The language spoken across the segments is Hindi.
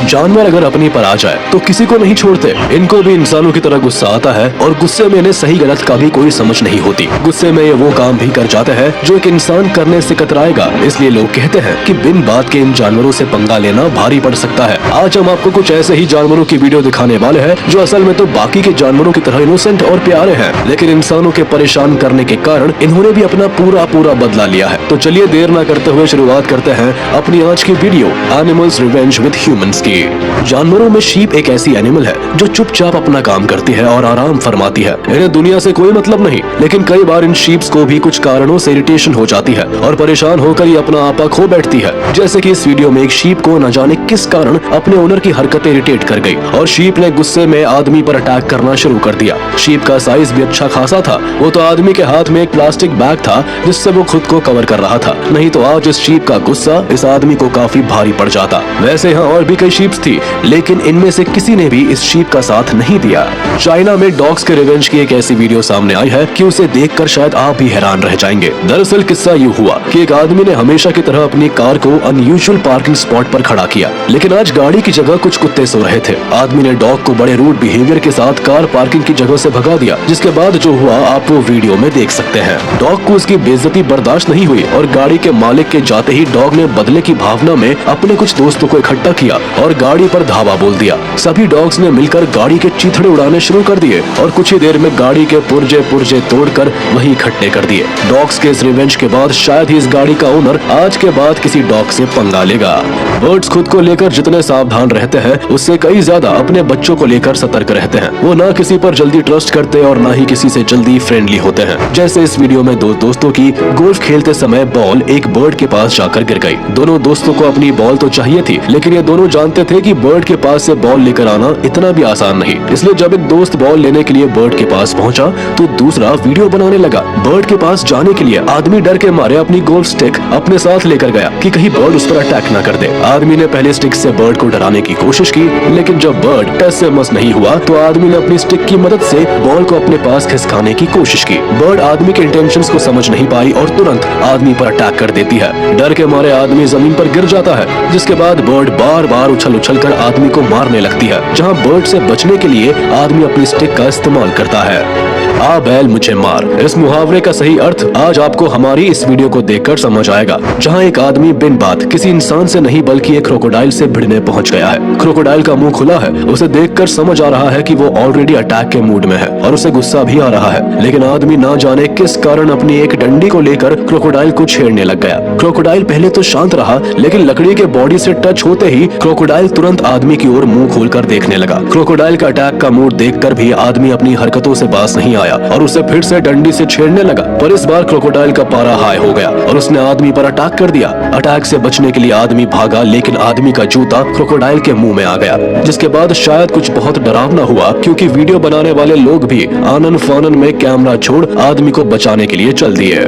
जानवर अगर अपनी पर आ जाए तो किसी को नहीं छोड़ते। इनको भी इंसानों की तरह गुस्सा आता है और गुस्से में इन्हें सही गलत का भी कोई समझ नहीं होती। गुस्से में ये वो काम भी कर जाते हैं जो एक इंसान करने से कतराएगा। इसलिए लोग कहते हैं कि बिन बात के इन जानवरों से पंगा लेना भारी पड़ सकता है। आज हम आपको कुछ ऐसे ही जानवरों की वीडियो दिखाने वाले हैं जो असल में तो बाकी के जानवरों की तरह इनोसेंट और प्यारे हैं, लेकिन इंसानों के परेशान करने के कारण इन्होंने भी अपना पूरा बदला लिया है। तो चलिए देर न करते हुए शुरुआत करते हैं अपनी आज की video animals revenge with humans की। जानवरों में शीप एक ऐसी एनिमल है जो चुपचाप अपना काम करती है और आराम फरमाती है। इन्हें दुनिया से कोई मतलब नहीं, लेकिन कई बार इन शीप्स को भी कुछ कारणों से इरिटेशन हो जाती है और परेशान होकर ये अपना आपा खो बैठती है। जैसे कि इस वीडियो में एक शीप को न जाने किस कारण अपने ओनर की हरकतें इरिटेट कर गई और शीप ने गुस्से में आदमी पर अटैक करना शुरू कर दिया। शीप का साइज भी अच्छा खासा था। वो तो आदमी के हाथ में एक प्लास्टिक बैग था जिससे वो खुद को कवर कर रहा था, नहीं तो आज इस शीप का गुस्सा इस आदमी को काफी भारी पड़ जाता। वैसे यहाँ और भी कई शीप्स थी, लेकिन इनमें से किसी ने भी इस शीप का साथ नहीं दिया। चाइना में डॉग्स के रिवेंज की एक ऐसी वीडियो सामने आई है कि उसे देखकर शायद आप भी हैरान रह जाएंगे। दरअसल किस्सा यूँ हुआ कि एक आदमी ने हमेशा की तरह अपनी कार को अनयूजुअल पार्किंग स्पॉट पर खड़ा किया, लेकिन आज गाड़ी की जगह कुछ कुत्ते सो रहे थे। आदमी ने डॉग को बड़े रूड बिहेवियर के साथ कार पार्किंग की जगह से भगा दिया, जिसके बाद जो हुआ आप वो वीडियो में देख सकते हैं। डॉग को उसकी बेइज्जती बर्दाश्त नहीं हुई और गाड़ी के मालिक के जाते ही डॉग ने बदले की भावना में अपने कुछ दोस्तों को इकट्ठा किया और गाड़ी पर धावा बोल दिया। सभी डॉग्स ने मिलकर गाड़ी के चीथड़े उड़ाने शुरू कर दिए और कुछ ही देर में गाड़ी के पुर्जे तोड़कर वहीं इकट्ठे कर दिए। डॉग्स के इस रिवेंज के बाद शायद ही इस गाड़ी का ओनर आज के बाद किसी डॉग से पंगा लेगा। बर्ड्स खुद को लेकर जितने सावधान रहते हैं उससे कई ज्यादा अपने बच्चों को लेकर सतर्क रहते हैं। वो ना किसी पर जल्दी ट्रस्ट करते और ना ही किसी से जल्दी फ्रेंडली होते हैं। जैसे इस वीडियो में दो दोस्तों की गोल्फ खेलते समय बॉल एक बर्ड के पास जाकर गिर गई। दोनों दोस्तों को अपनी बॉल तो चाहिए थी, लेकिन ये दोनों जानते थे कि बर्ड के पास से बॉल लेकर आना इतना भी आसान नहीं। इसलिए जब एक दोस्त बॉल लेने के लिए बर्ड के पास पहुंचा तो दूसरा वीडियो बनाने लगा। बर्ड के पास जाने के लिए आदमी डर के मारे अपनी गोल्फ स्टिक अपने साथ लेकर गया कि कहीं बर्ड उस पर अटैक न कर दे। आदमी ने पहले स्टिक से बर्ड को डराने की कोशिश की, लेकिन जब बर्ड टच से मस नहीं हुआ तो आदमी ने अपनी स्टिक की मदद से बॉल को अपने पास खिसकाने की कोशिश की। बर्ड आदमी के इंटेंशंस को समझ नहीं पाई और तुरंत आदमी पर अटैक कर देती है। डर के मारे आदमी जमीन पर गिर जाता है, जिसके बाद बर्ड बार उछल कर आदमी को मारने लगती है, जहां बर्ड से बचने के लिए आदमी अपनी स्टिक का इस्तेमाल करता है। आ बैल मुझे मार, इस मुहावरे का सही अर्थ आज आपको हमारी इस वीडियो को देखकर समझ आएगा, जहां एक आदमी बिन बात किसी इंसान से नहीं बल्कि एक क्रोकोडाइल से भिड़ने पहुंच गया है। क्रोकोडाइल का मुंह खुला है, उसे देखकर समझ आ रहा है कि वो ऑलरेडी अटैक के मूड में है और उसे गुस्सा भी आ रहा है, लेकिन आदमी ना जाने किस कारण अपनी एक डंडी को लेकर क्रोकोडाइल को छेड़ने लग गया। क्रोकोडाइल पहले तो शांत रहा, लेकिन लकड़ी के बॉडी से टच होते ही क्रोकोडाइल तुरंत आदमी की ओर मुंह खोलकर देखने लगा। क्रोकोडाइल का अटैक का मूड देखकर भी आदमी अपनी हरकतों से बाज नहीं आया और उसे फिर से डंडी से छेड़ने लगा, पर इस बार क्रोकोडाइल का पारा हाई हो गया और उसने आदमी पर अटैक कर दिया। अटैक से बचने के लिए आदमी भागा, लेकिन आदमी का जूता क्रोकोडाइल के मुंह में आ गया, जिसके बाद शायद कुछ बहुत डरावना हुआ, क्योंकि वीडियो बनाने वाले लोग भी आनन फानन में कैमरा छोड़ आदमी को बचाने के लिए चल दिए।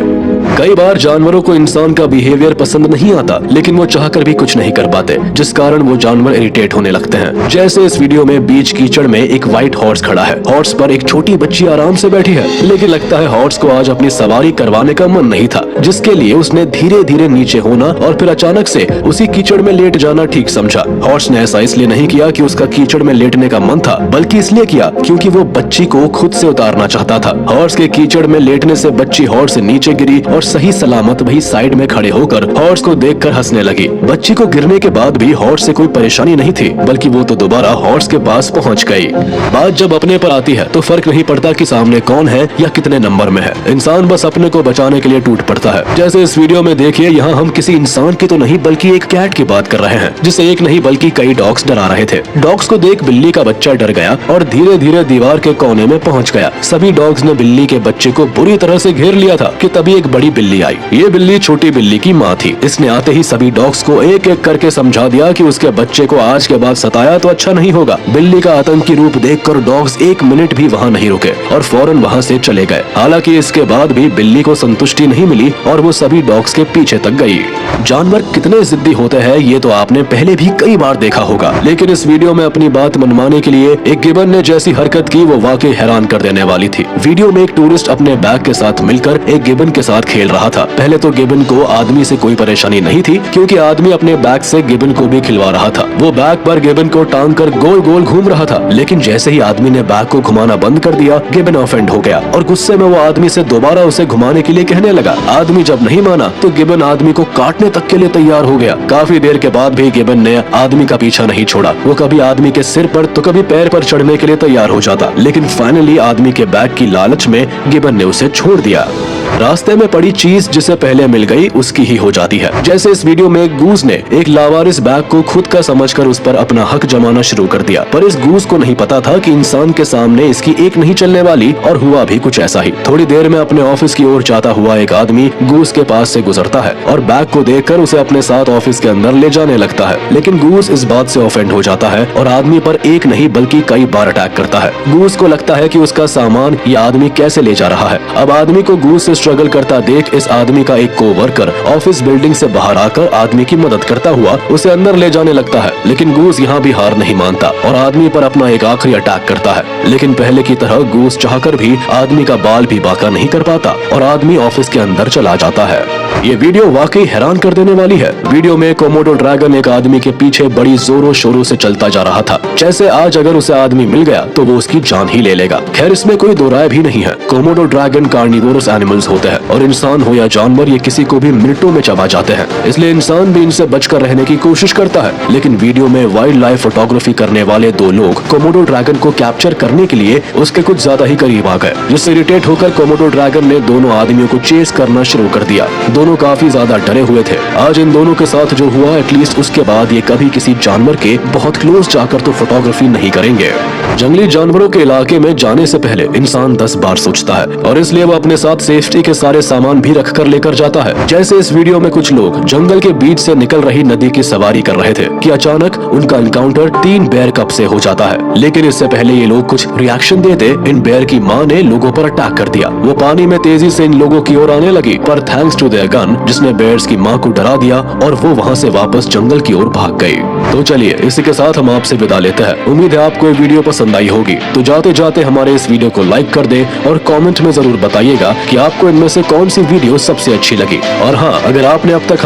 कई बार जानवरों को इंसान का बिहेवियर पसंद नहीं आता, लेकिन वो चाहकर भी कुछ नहीं कर पाते, जिस कारण वो जानवर इरिटेट होने लगते हैं। जैसे इस वीडियो में बीच कीचड़ में एक व्हाइट हॉर्स खड़ा है। हॉर्स पर एक छोटी बच्ची आराम से बैठी है, लेकिन लगता है हॉर्स को आज अपनी सवारी करवाने का मन नहीं था, जिसके लिए उसने धीरे धीरे नीचे होना और फिर अचानक से उसी कीचड़ में लेट जाना ठीक समझा। हॉर्स ने ऐसा इसलिए नहीं किया कि उसका कीचड़ में लेटने का मन था, बल्कि इसलिए किया क्योंकि वो बच्ची को खुद से उतारना चाहता था। हॉर्स के कीचड़ में लेटने से बच्ची हॉर्स से नीचे गिरी और सही सलामत वही साइड में खड़े होकर हॉर्स को देखकर हंसने लगी। बच्ची को गिरने के बाद भी हॉर्स से कोई परेशानी नहीं थी, बल्कि वो तो दोबारा हॉर्स के पास पहुंच गई। बात जब अपने पर आती है तो फर्क नहीं पड़ता कि सामने कौन है या कितने नंबर में है, इंसान बस अपने को बचाने के लिए टूट पड़ता है। जैसे इस वीडियो में देखिए, यहाँ हम किसी इंसान की तो नहीं बल्कि एक कैट की बात कर रहे हैं, जिसे एक नहीं बल्कि कई डॉग्स डरा रहे थे। डॉग्स को देख बिल्ली का बच्चा डर गया और धीरे धीरे दीवार के कोने में पहुंच गया। सभी डॉग्स ने बिल्ली के बच्चे को बुरी तरह से घेर लिया था कि तभी एक बड़ी बिल्ली आई। ये बिल्ली छोटी बिल्ली की माँ थी। इसने आते ही सभी डॉग्स को एक एक करके समझा दिया कि उसके बच्चे को आज के बाद सताया तो अच्छा नहीं होगा। बिल्ली का आतंकी रूप देखकर डॉग्स एक मिनट भी वहाँ नहीं रुके और फौरन वहाँ से चले गए। हालांकि इसके बाद भी बिल्ली को संतुष्टि नहीं मिली और वो सभी डॉग्स के पीछे तक गई। जानवर कितने जिद्दी होते हैं ये तो आपने पहले भी कई बार देखा होगा, लेकिन इस वीडियो में अपनी बात मनवाने के लिए एक गिबन ने जैसी हरकत की वो वाकई हैरान कर देने वाली थी। वीडियो में एक टूरिस्ट अपने बैग के साथ मिलकर एक गिबन के साथ खेल रहा था। पहले तो गिबन को आदमी से कोई परेशानी नहीं थी, क्योंकि आदमी अपने बैग से गिबन को भी खिलवा रहा था। वो बैग पर गिबन को टांग कर गोल गोल घूम रहा था, लेकिन जैसे ही आदमी ने बैग को घुमाना बंद कर दिया, गिबन ऑफेंड हो गया और गुस्से में वो आदमी से दोबारा उसे घुमाने के लिए कहने लगा। आदमी जब नहीं माना तो गिबन आदमी को काटने तक के लिए तैयार हो गया। काफी देर के बाद भी गिबन ने आदमी का पीछा नहीं छोड़ा। वो कभी आदमी के सिर पर तो कभी पैर पर चढ़ने के लिए तैयार हो जाता, लेकिन फाइनली आदमी के बैग की लालच में गिबन ने उसे छोड़ दिया। रास्ते में पड़ी चीज जिसे पहले मिल गई उसकी ही हो जाती है। जैसे इस वीडियो में गूस ने एक लावारिस बैग को खुद का समझकर उस पर अपना हक जमाना शुरू कर दिया, पर इस गूस को नहीं पता था कि इंसान के सामने इसकी एक नहीं चलने वाली, और हुआ भी कुछ ऐसा ही। थोड़ी देर में अपने ऑफिस की ओर जाता हुआ एक आदमी गूस के पास से गुजरता है और बैग को देखकर उसे अपने साथ ऑफिस के अंदर ले जाने लगता है, लेकिन गूस इस बात से ऑफेंड हो जाता है और आदमी पर एक नहीं बल्कि कई बार अटैक करता है। गूस को लगता है कि उसका सामान ये आदमी कैसे ले जा रहा है। अब आदमी को गूस से स्ट्रगल करता देख इस आदमी का एक कोवर्कर ऑफिस बिल्डिंग से बाहर आकर आदमी की मदद करता हुआ उसे अंदर ले जाने लगता है, लेकिन गूस यहाँ भी हार नहीं मानता और आदमी पर अपना एक आखिरी अटैक करता है। लेकिन पहले की तरह गूस चाहकर भी आदमी का बाल भी बांका नहीं कर पाता और आदमी ऑफिस के अंदर चला जाता है। ये वीडियो वाकई हैरान कर देने वाली है। वीडियो में कोमोडो ड्रैगन एक आदमी के पीछे बड़ी जोरों शोरों से चलता जा रहा था, जैसे आज अगर उसे आदमी मिल गया तो वो उसकी जान ही ले लेगा। खैर इसमें कोई दो राय भी नहीं है। कोमोडो ड्रैगन कार्निवोरस एनिमल्स होते हैं और इंसान हो या जानवर ये किसी को भी मिनटों में चबा जाते हैं, इसलिए इंसान भी इनसे बचकर रहने की कोशिश करता है। लेकिन वीडियो में वाइल्ड लाइफ फोटोग्राफी करने वाले दो लोग कोमोडो ड्रैगन को कैप्चर करने के लिए उसके कुछ ज्यादा ही करीब आ गए, जिससे इरिटेट होकर कोमोडो ड्रैगन ने दोनों आदमियों को चेस करना शुरू कर दिया। दोनों काफी ज्यादा डरे हुए थे। आज इन दोनों के साथ जो हुआ, एटलीस्ट उसके बाद ये कभी किसी जानवर के बहुत क्लोज जाकर तो फोटोग्राफी नहीं करेंगे। जंगली जानवरों के इलाके में जाने से पहले इंसान 10 बार सोचता है और इसलिए वो अपने साथ सेफ्टी के सारे सामान भी रख कर लेकर जाता है। जैसे इस वीडियो में कुछ लोग जंगल के बीच से निकल रही नदी की सवारी कर रहे थे कि अचानक उनका एनकाउंटर 3 बेयर कप से हो जाता है। लेकिन इससे पहले ये लोग कुछ रिएक्शन देते, इन बेयर की माँ ने लोगों पर अटैक कर दिया। वो पानी में तेजी से इन लोगों की ओर आने लगी, पर थैंक्स टू देयर गन जिसने बेयर्स की माँ को डरा दिया और वो वहाँ से वापस जंगल की ओर भाग गई। तो चलिए इसी के साथ हम आपसे विदा लेते हैं। उम्मीद है आपको ये वीडियो पसंद आई होगी। तो जाते जाते हमारे इस वीडियो को लाइक कर दे और कमेंट में जरूर बताइएगा कि आपको इनमें से कौन सी वीडियो सबसे अच्छी लगी। और हाँ, अगर आपने अब तक